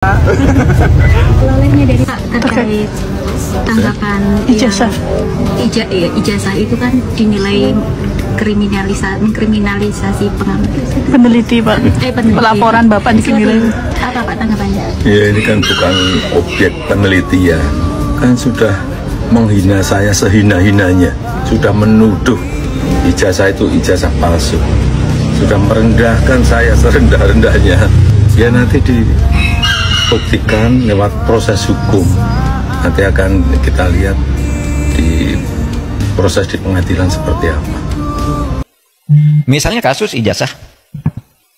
Olehnya dari Pak terkait tanggapan ijazah. Ijazah itu kan dinilai mengkriminalisasi peneliti, Pak. Pelaporan Bapak dinilai. Apa Pak tanggapannya? Ya, ini kan bukan objek penelitian, kan sudah menghina saya sehina-hinanya, sudah menuduh ijazah itu ijazah palsu, sudah merendahkan saya serendah-rendahnya. Ya nanti dibuktikan lewat proses hukum, nanti akan kita lihat di proses di pengadilan seperti apa. Misalnya kasus ijazah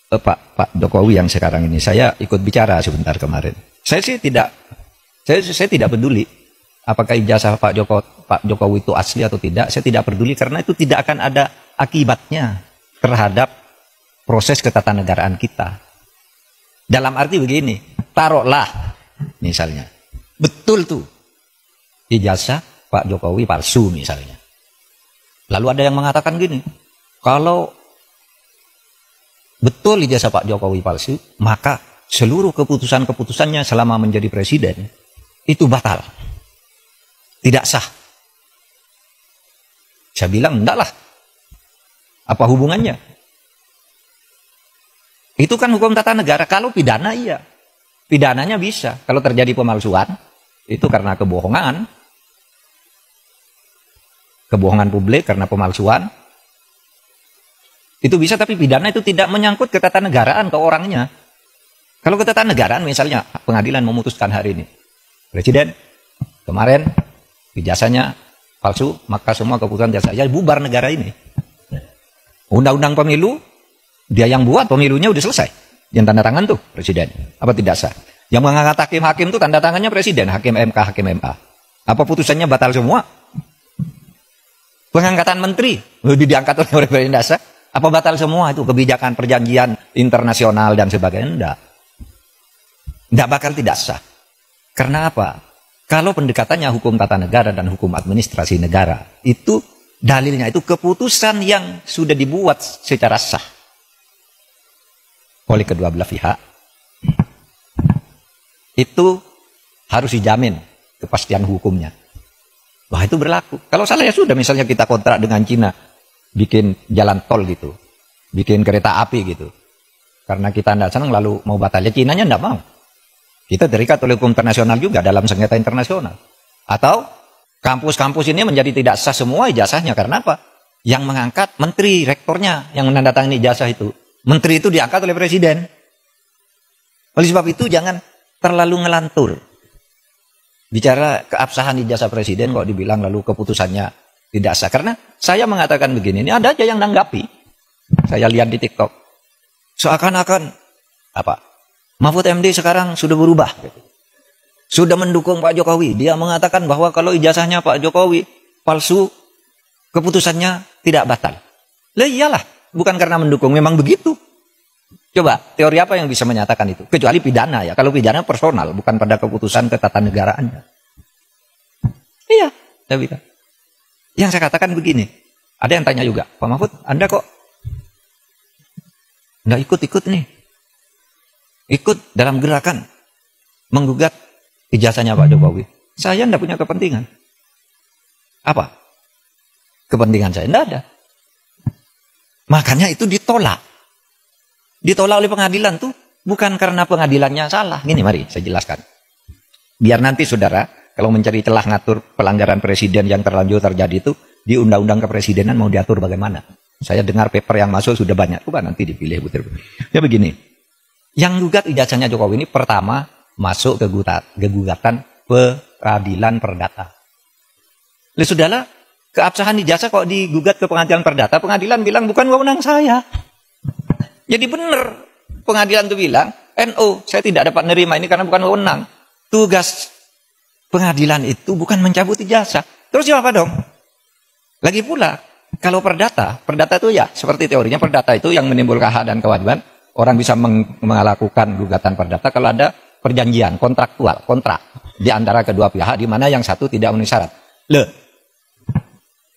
Pak Jokowi yang sekarang ini, saya ikut bicara sebentar kemarin. Saya tidak peduli apakah ijazah Pak Jokowi itu asli atau tidak. Saya tidak peduli karena itu tidak akan ada akibatnya terhadap proses ketatanegaraan kita. Dalam arti begini, taruhlah misalnya betul tuh ijazah Pak Jokowi palsu misalnya. Lalu ada yang mengatakan gini, kalau betul ijazah Pak Jokowi palsu, maka seluruh keputusan-keputusannya selama menjadi presiden itu batal, tidak sah. Saya bilang enggak lah. Apa hubungannya? Itu kan hukum tata negara. Kalau pidana iya, pidananya bisa. Kalau terjadi pemalsuan, itu karena kebohongan publik, karena pemalsuan, itu bisa. Tapi pidana itu tidak menyangkut ketatanegaraan ke orangnya. Kalau ketatanegaraan, misalnya pengadilan memutuskan hari ini, presiden kemarin ijazahnya palsu, maka semua keputusan ijazah bubar negara ini. Undang-undang pemilu, dia yang buat, pemilunya udah selesai. Yang tanda tangan tuh presiden. Apa tidak sah? Yang mengangkat hakim-hakim tuh tanda tangannya presiden, hakim MK, hakim MA. Apa putusannya batal semua? Pengangkatan menteri diangkat oleh presiden dasar. Apa batal semua itu kebijakan perjanjian internasional dan sebagainya? Enggak. Enggak bakal tidak sah. Karena apa? Kalau pendekatannya hukum tata negara dan hukum administrasi negara, itu dalilnya itu keputusan yang sudah dibuat secara sah oleh kedua belah pihak, itu harus dijamin kepastian hukumnya. Wah, itu berlaku. Kalau salah ya sudah, misalnya kita kontrak dengan Cina, bikin jalan tol gitu, bikin kereta api gitu. Karena kita tidak senang lalu mau batal, ya Cinanya tidak mau. Kita terikat oleh hukum internasional juga dalam sengketa internasional. Atau kampus-kampus ini menjadi tidak sah semua ijazahnya. Karena apa? Yang mengangkat menteri, rektornya yang menandatangani ijazah itu. Menteri itu diangkat oleh presiden. Oleh sebab itu jangan terlalu ngelantur. Bicara keabsahan ijazah presiden kok dibilang lalu keputusannya tidak sah. Karena saya mengatakan begini, ini ada aja yang nanggapi. Saya lihat di TikTok. Seakan-akan apa? Mahfud MD sekarang sudah berubah. Sudah mendukung Pak Jokowi. Dia mengatakan bahwa kalau ijazahnya Pak Jokowi palsu, keputusannya tidak batal. Lah iyalah, bukan karena mendukung, memang begitu. Coba, teori apa yang bisa menyatakan itu? Kecuali pidana ya. Kalau pidana personal, bukan pada keputusan ketatanegaraan. Iya, saya bilang. Yang saya katakan begini. Ada yang tanya juga, Pak Mahfud, Anda kok nggak ikut-ikut nih? Ikut dalam gerakan menggugat ijazahnya Pak Jokowi. Saya tidak punya kepentingan. Apa? Kepentingan saya tidak ada. Makanya itu ditolak. Ditolak oleh pengadilan tuh bukan karena pengadilannya salah. Gini, mari saya jelaskan. Biar nanti saudara, kalau mencari celah ngatur pelanggaran presiden yang terlanjur terjadi itu, di undang-undang kepresidenan mau diatur bagaimana. Saya dengar paper yang masuk sudah banyak. Coba nanti dipilih. Ya begini. Yang gugat ijazahnya Jokowi ini pertama masuk ke gugatan peradilan perdata. Lalu sudahlah, keabsahan ijazah kok digugat ke pengadilan perdata, pengadilan bilang bukan wewenang saya. Jadi benar, pengadilan itu bilang, NO, saya tidak dapat menerima ini karena bukan wewenang. Tugas pengadilan itu bukan mencabut ijazah. Terus apa dong? Lagi pula, kalau perdata itu ya, seperti teorinya perdata itu yang menimbulkan hak dan kewajiban, orang bisa melakukan gugatan perdata kalau ada perjanjian, kontrak di antara kedua pihak, di mana yang satu tidak memenuhi syarat. Loh,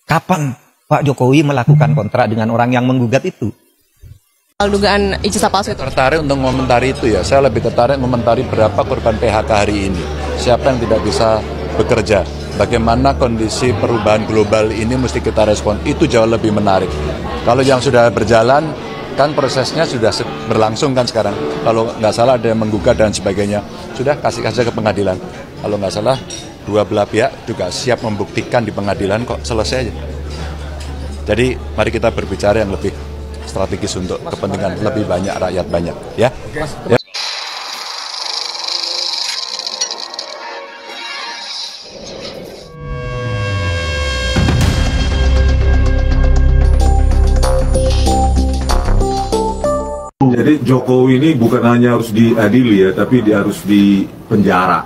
kapan Pak Jokowi melakukan kontrak dengan orang yang menggugat itu? dugaan ijazah palsu itu? Tertarik untuk mengomentari itu ya, saya lebih tertarik mengomentari berapa korban PHK hari ini, siapa yang tidak bisa bekerja, bagaimana kondisi perubahan global ini mesti kita respon, itu jauh lebih menarik. Kalau yang sudah berjalan, kan prosesnya sudah berlangsung kan sekarang, kalau nggak salah ada yang menggugat dan sebagainya, sudah kasih saja ke pengadilan, kalau nggak salah dua belah pihak juga siap membuktikan di pengadilan kok, selesai aja. Jadi mari kita berbicara yang lebih strategis untuk kepentingan lebih banyak rakyat banyak, ya. Ya. Jadi Jokowi ini bukan hanya harus diadili ya, tapi dia harus dipenjara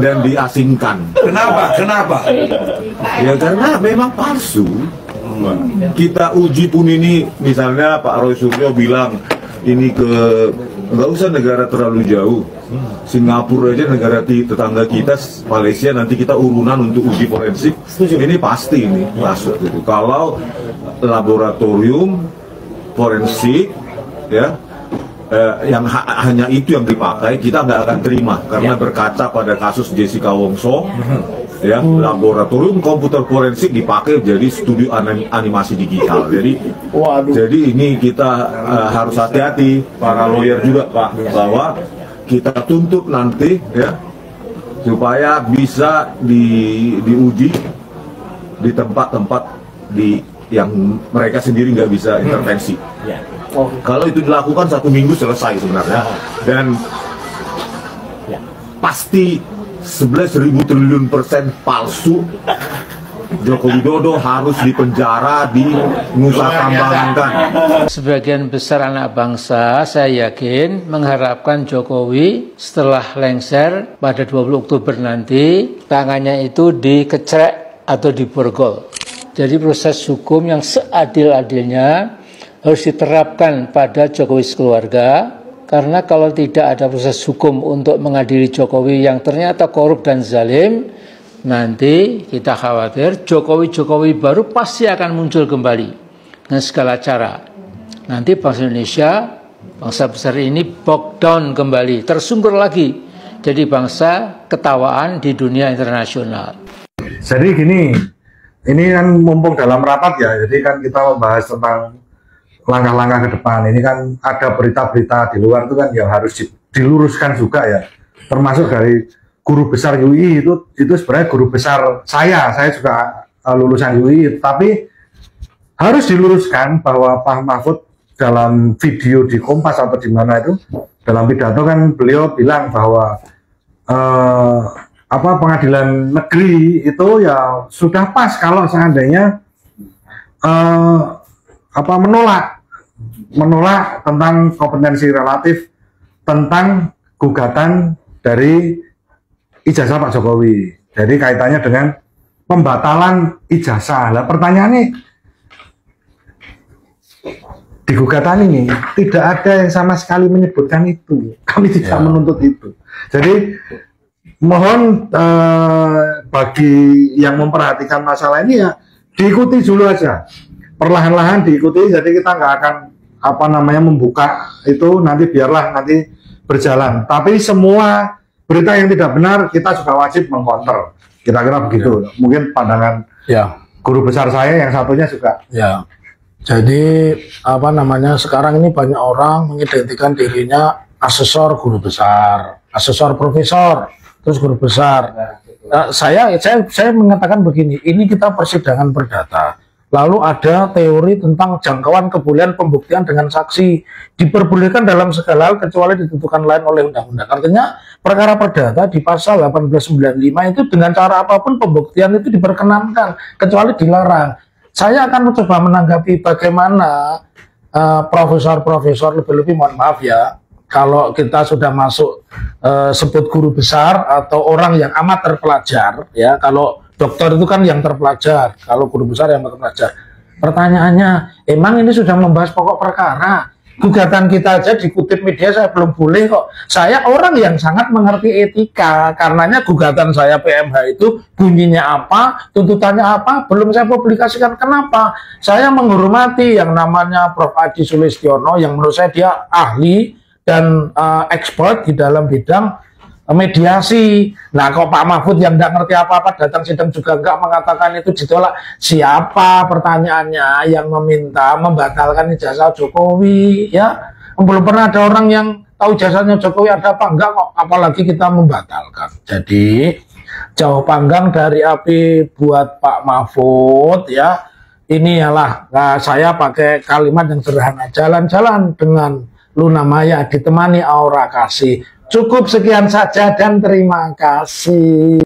dan diasingkan. Kenapa? Ya karena memang palsu. Kita uji pun ini, misalnya Pak Roy Suryo bilang ini nggak usah negara terlalu jauh, Singapura aja negara tetangga kita, Malaysia, nanti kita urunan untuk uji forensik, ini pasti ini masuk gitu. Kalau laboratorium forensik ya yang hanya itu yang dipakai, kita nggak akan terima karena berkaca pada kasus Jessica Wongso. Ya, laboratorium komputer forensik dipakai jadi studio animasi digital. Jadi ini kita harus hati-hati, para lawyer juga Pak, bahwa kita tuntut nanti ya supaya bisa diuji di tempat-tempat yang mereka sendiri nggak bisa intervensi. Kalau itu dilakukan 1 minggu selesai sebenarnya, dan pasti 11.000 triliun % palsu. Joko Widodo harus dipenjara di Nusa Kambangan. Sebagian besar anak bangsa, saya yakin, mengharapkan Jokowi setelah lengser pada 20 Oktober nanti, tangannya itu dikecrek atau diborgol. Jadi proses hukum yang seadil-adilnya harus diterapkan pada Jokowi sekeluarga. Karena kalau tidak ada proses hukum untuk mengadili Jokowi yang ternyata korup dan zalim, nanti kita khawatir Jokowi baru pasti akan muncul kembali dengan segala cara. Nanti bangsa Indonesia, bangsa besar ini bogged down kembali, tersungkur lagi jadi bangsa ketawaan di dunia internasional. Jadi gini, ini kan mumpung dalam rapat ya, jadi kan kita membahas tentang langkah-langkah ke depan. Ini kan ada berita-berita di luar itu kan yang harus diluruskan juga ya, termasuk dari guru besar UI itu sebenarnya guru besar saya juga lulusan UI, tapi harus diluruskan bahwa Pak Mahfud dalam video di Kompas atau di mana itu dalam pidato kan beliau bilang bahwa pengadilan negeri itu ya sudah pas kalau seandainya menolak tentang kompetensi relatif tentang gugatan dari ijazah Pak Jokowi. Jadi kaitannya dengan pembatalan ijazah. Lah pertanyaannya, di gugatan ini tidak ada yang sama sekali menyebutkan itu. Kami tidak menuntut itu. Jadi mohon bagi yang memperhatikan masalah ini ya diikuti dulu aja. Perlahan-lahan diikuti, jadi kita nggak akan membuka itu, nanti biarlah nanti berjalan. Tapi semua berita yang tidak benar kita juga wajib mengkonter. Kira-kira begitu. Mungkin pandangan guru besar saya yang satunya juga. Ya. Jadi sekarang ini banyak orang mengidentikan dirinya asesor guru besar, asesor profesor, terus guru besar. Saya mengatakan begini, ini kita persidangan perdata. Lalu ada teori tentang jangkauan kebolehan pembuktian dengan saksi diperbolehkan dalam segala hal kecuali ditentukan lain oleh undang-undang. Artinya perkara perdata di pasal 1895 itu dengan cara apapun pembuktian itu diperkenankan kecuali dilarang. Saya akan mencoba menanggapi bagaimana profesor-profesor, lebih-lebih mohon maaf ya, kalau kita sudah masuk sebut guru besar atau orang yang amat terpelajar ya, kalau dokter itu kan yang terpelajar, kalau guru besar yang terpelajar. Pertanyaannya, emang ini sudah membahas pokok perkara? Gugatan kita aja dikutip media saya belum boleh kok. Saya orang yang sangat mengerti etika, karenanya gugatan saya PMH itu bunyinya apa, tuntutannya apa, belum saya publikasikan. Kenapa? Saya menghormati yang namanya Prof. Adi Sulistiono, yang menurut saya dia ahli dan expert di dalam bidang mediasi. Nah, kok Pak Mahfud yang nggak ngerti apa-apa datang sidang juga nggak mengatakan itu ditolak. Siapa pertanyaannya yang meminta membatalkan ijazah Jokowi? Ya, belum pernah ada orang yang tahu ijazahnya Jokowi ada apa enggak kok, apalagi kita membatalkan. Jadi jauh panggang dari api buat Pak Mahfud ya. Ini ialah saya pakai kalimat yang sederhana, jalan-jalan dengan Luna Maya ditemani aura kasih. Cukup sekian saja dan terima kasih.